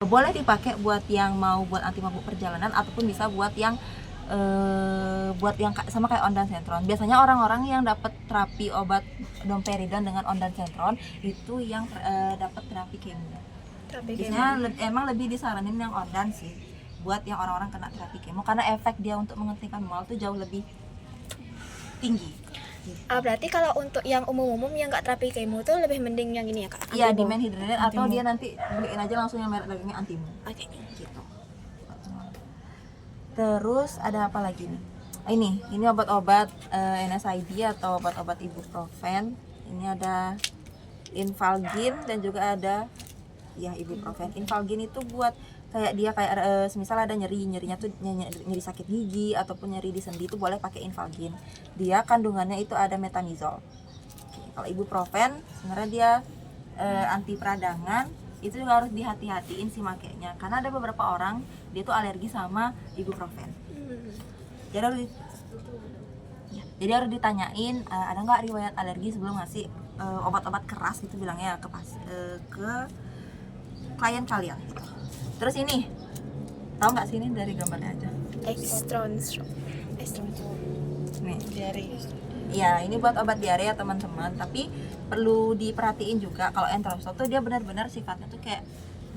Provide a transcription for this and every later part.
Boleh dipakai buat yang mau buat anti mabuk perjalanan ataupun bisa buat yang sama kayak ondansetron. Biasanya orang-orang yang dapat terapi obat domperidon dengan ondansetron itu yang dapat terapi kemo. Biasanya emang lebih disaranin yang ondan sih buat yang orang-orang kena terapi kemo karena efek dia untuk menghentikan mual tuh jauh lebih tinggi. Berarti kalau untuk yang umum-umum yang nggak terapi kemo tuh lebih mending yang ini ya Kak? Iya, dimenhydrinated atau dia nanti beliin aja langsung yang merek dagingnya Antimo. Oke. Gitu. Terus ada apa lagi nih? Ini obat-obat NSAID atau obat-obat ibuprofen. Ini ada Infalgin dan juga ada ya ibuprofen. Infalgin itu buat kayak dia semisal ada nyerinya tuh nyeri sakit gigi ataupun nyeri di sendi itu boleh pakai Infalgin. Dia kandungannya itu ada metamizol. Kalau ibuprofen sebenarnya dia anti peradangan, itu juga harus dihati-hatiin sih makainya karena ada beberapa orang dia tuh alergi sama ibuprofen. Jadi harus ditanyain ada nggak riwayat alergi sebelum ngasih obat-obat keras gitu bilangnya ke klien kalian gitu. Terus ini tahu nggak sih ini dari gambarnya aja? Extron. Nih, diare. Iya, ini buat obat diare ya teman-teman. Tapi perlu diperhatiin juga kalau enterosol tuh dia benar-benar sifatnya tuh kayak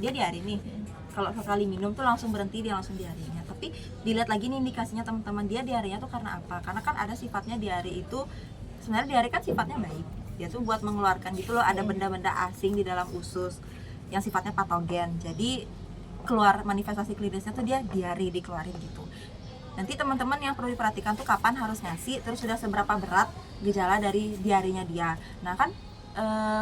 dia diare nih. Kalau sekali minum tuh langsung berhenti, dia langsung diarenya. Tapi dilihat lagi nih indikasinya teman-teman, dia diarenya tuh karena apa? Karena kan ada sifatnya diare itu sebenarnya diare kan sifatnya baik. Dia tuh buat mengeluarkan gitu loh, ada benda-benda asing di dalam usus yang sifatnya patogen. Jadi keluar manifestasi klinisnya tuh dia diare dikeluarin gitu. Nanti teman-teman yang perlu diperhatikan tuh kapan harus ngasih, terus sudah seberapa berat gejala dari diarenya dia. Nah kan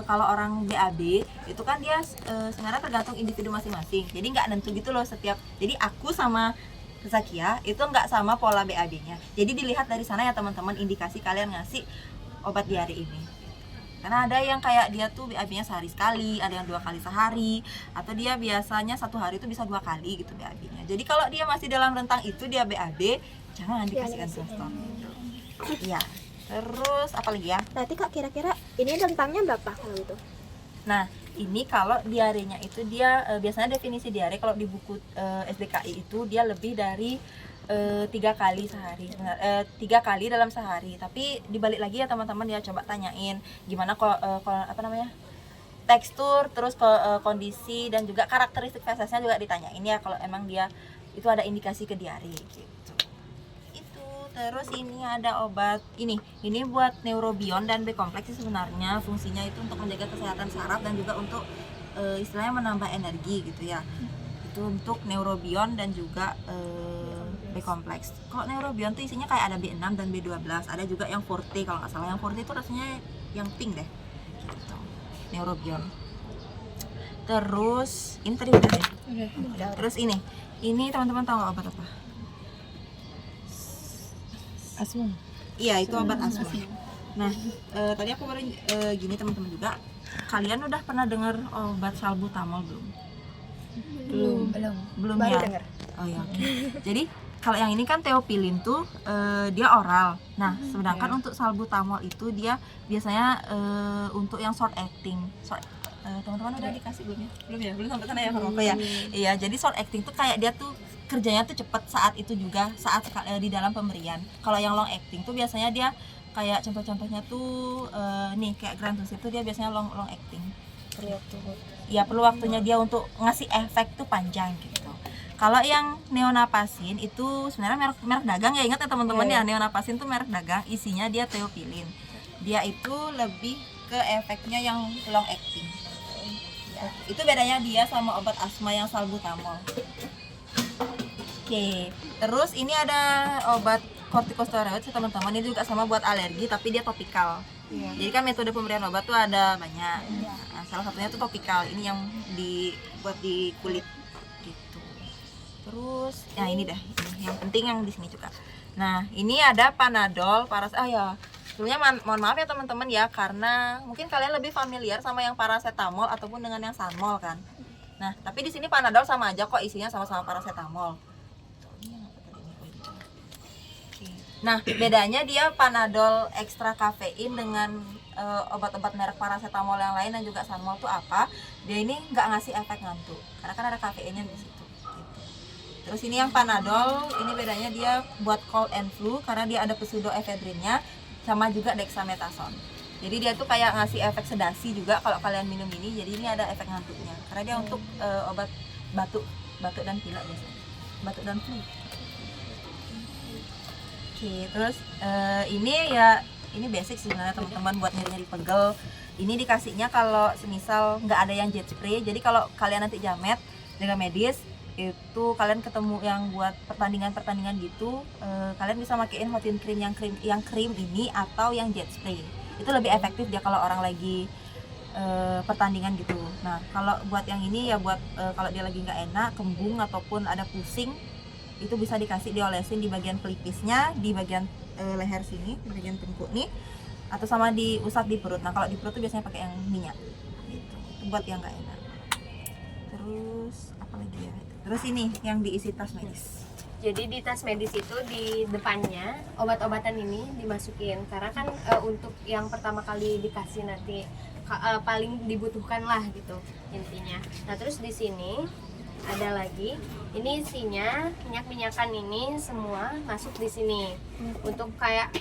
kalau orang BAB itu kan dia sebenarnya tergantung individu masing-masing. Jadi nggak nentu gitu loh setiap. Jadi aku sama Zakia itu nggak sama pola BAB-nya. Jadi dilihat dari sana ya teman-teman indikasi kalian ngasih obat diare ini. Karena ada yang kayak dia tuh BAB-nya sehari sekali, ada yang 2 kali sehari, atau dia biasanya 1 hari itu bisa 2 kali gitu BAB-nya. Jadi kalau dia masih dalam rentang itu dia BAB, jangan dikasihkan Enterosol. Iya. Terus apa lagi ya? Berarti Kak kira-kira ini rentangnya berapa kalau itu? Nah, ini kalau diarenya itu dia biasanya definisi diare kalau di buku SDKI itu dia lebih dari 3 kali sehari, 3 kali dalam sehari. Tapi dibalik lagi ya teman-teman ya, coba tanyain gimana tekstur, terus kondisi dan juga karakteristik fesesnya juga ditanyain ya kalau emang dia itu ada indikasi ke diare gitu. Itu terus ini ada obat ini buat neurobion dan B kompleks sebenarnya fungsinya itu untuk menjaga kesehatan saraf dan juga untuk istilahnya menambah energi gitu ya. Itu untuk neurobion dan juga B kompleks. Kalau neurobion tuh isinya kayak ada B6 dan B12, ada juga yang forte kalau nggak salah. Yang forte itu rasanya yang pink deh. Gitu. Neurobion. Terus ini tadi udah deh. Terus ini teman-teman tahu obat apa? Asma. Iya, itu obat asma. Nah, tadi aku baru gini teman-teman juga. Kalian udah pernah dengar obat salbutamol belum? Belum Baru ya? dengar. Oh ya, oke. Jadi kalau yang ini kan teopilin tuh dia oral. Nah, sedangkan untuk salbutamol itu dia biasanya untuk yang short acting. Teman-teman udah dikasih belum ya? Belum sampai sana ya Farmako ya. Iya, jadi short acting tuh kayak dia tuh kerjanya tuh cepet saat itu juga, saat di dalam pemberian. Kalau yang long acting tuh biasanya dia kayak contoh-contohnya tuh nih kayak Grantus itu dia biasanya long acting. Perlu waktunya dia untuk ngasih efek tuh panjang gitu. Kalau yang neonapasin itu sebenarnya merek dagang ya, ingat ya teman-teman ya, neonapasin tuh merek dagang, isinya dia teopilin. Dia itu lebih ke efeknya yang long acting. Ya, itu bedanya dia sama obat asma yang salbutamol. Oke, terus ini ada obat kortikosteroid teman-teman, ini juga sama buat alergi tapi dia topikal. Jadi kan metode pemberian obat tuh ada banyak. Nah, salah satunya tuh topikal, ini yang dibuat di kulit gitu. Terus, nah ini dah, yang penting yang di sini juga. Nah, ini ada Panadol, sebelumnya mohon maaf ya teman-teman ya, karena mungkin kalian lebih familiar sama yang paracetamol ataupun dengan yang Sanmol kan. Nah, tapi di sini Panadol sama aja kok, isinya sama-sama paracetamol. Nah, bedanya dia Panadol ekstra kafein dengan obat-obat merek paracetamol yang lain dan juga Sanmol tuh apa, dia ini nggak ngasih efek ngantuk karena kan ada kafeinnya di situ gitu. Terus ini yang Panadol, ini bedanya dia buat cold and flu karena dia ada pseudoephedrinnya sama juga dexamethasone. Jadi dia tuh kayak ngasih efek sedasi juga kalau kalian minum ini, jadi ini ada efek ngantuknya karena dia untuk obat batuk dan pilek biasanya, batuk dan flu. Oke, terus ini basic sebenarnya teman-teman buat nyeri-nyeri pegel. Ini dikasihnya kalau semisal nggak ada yang jet spray. Jadi kalau kalian nanti jamet dengan medis itu kalian ketemu yang buat pertandingan gitu, kalian bisa makein Hotin cream yang krim ini atau yang jet spray. Itu lebih efektif dia kalau orang lagi pertandingan gitu. Nah kalau buat yang ini ya buat kalau dia lagi nggak enak, kembung ataupun ada pusing, itu bisa dikasih diolesin di bagian pelipisnya, di bagian leher sini, di bagian tengkuk nih, atau sama diusap di perut. Nah kalau di perut tuh biasanya pakai yang minyak gitu, itu buat yang nggak enak. Terus apa lagi ya, terus ini yang diisi tas medis. Jadi di tas medis itu di depannya obat-obatan ini dimasukin karena kan untuk yang pertama kali dikasih nanti paling dibutuhkan lah gitu intinya. Nah terus di sini ada lagi, ini isinya minyak-minyakan ini semua masuk di sini untuk kayak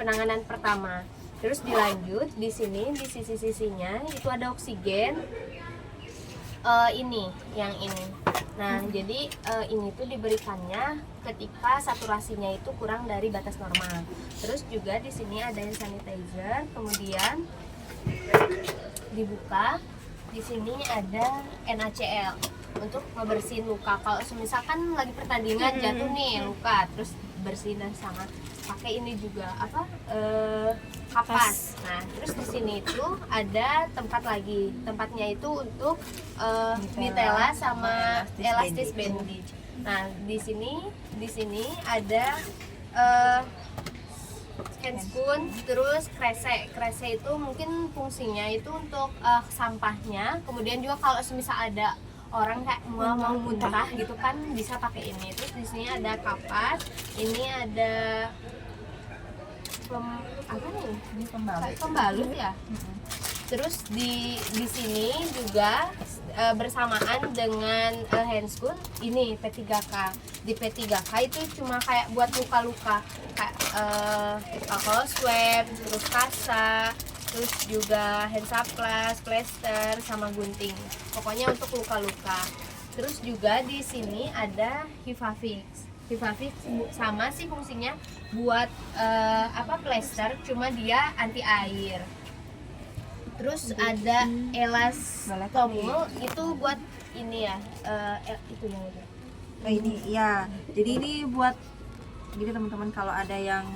penanganan pertama. Terus dilanjut di sini di sisi-sisinya itu ada oksigen. Ini yang ini. Nah, jadi ini tuh diberikannya ketika saturasinya itu kurang dari batas normal. Terus juga di sini ada hand sanitizer, kemudian dibuka. Di sini ada NaCl untuk ngebersihin luka. Kalau misalkan lagi pertandingan jatuh nih luka, terus bersihin sama pakai ini juga apa kapas. Nah, terus di sini itu ada tempat lagi. Tempatnya itu untuk Nitella sama elastis bandage. Nah, di sini ada scan spoon, terus krese itu mungkin fungsinya itu untuk sampahnya. Kemudian juga kalau semisal ada orang kayak mau muntah gitu kan bisa pakai ini. Terus di sini ada kapas, ini ada apa nih? Ini Pembalut ya. Terus di sini juga bersamaan dengan handscoon ini P3K. Di P3K itu cuma kayak buat luka-luka kayak alcohol swab, terus kasa, terus juga hansaplast, plester sama gunting. Pokoknya untuk luka-luka. Terus juga di sini ada Hivafix. Hivafix sama sih fungsinya buat plester, cuma dia anti air. Terus ada elastomol itu buat ini ya, itu yang udah. Ini ya, jadi ini buat jadi teman-teman kalau ada yang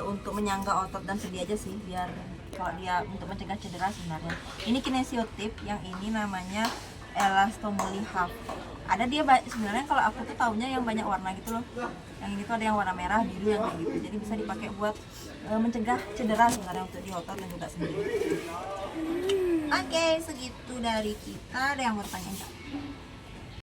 untuk menyangga otot dan sedia aja sih, biar kalau dia untuk mencegah cedera sebenarnya. Ini kinesiotip, yang ini namanya elastomoli half. Ada dia sebenarnya kalau aku tuh taunya yang banyak warna gitu loh. Yang ini tuh ada yang warna merah, biru, yang kayak gitu. Jadi bisa dipakai buat mencegah cedera sebenarnya untuk di otot dan juga sendi. Oke, segitu dari kita. Ada yang mau tanya enggak?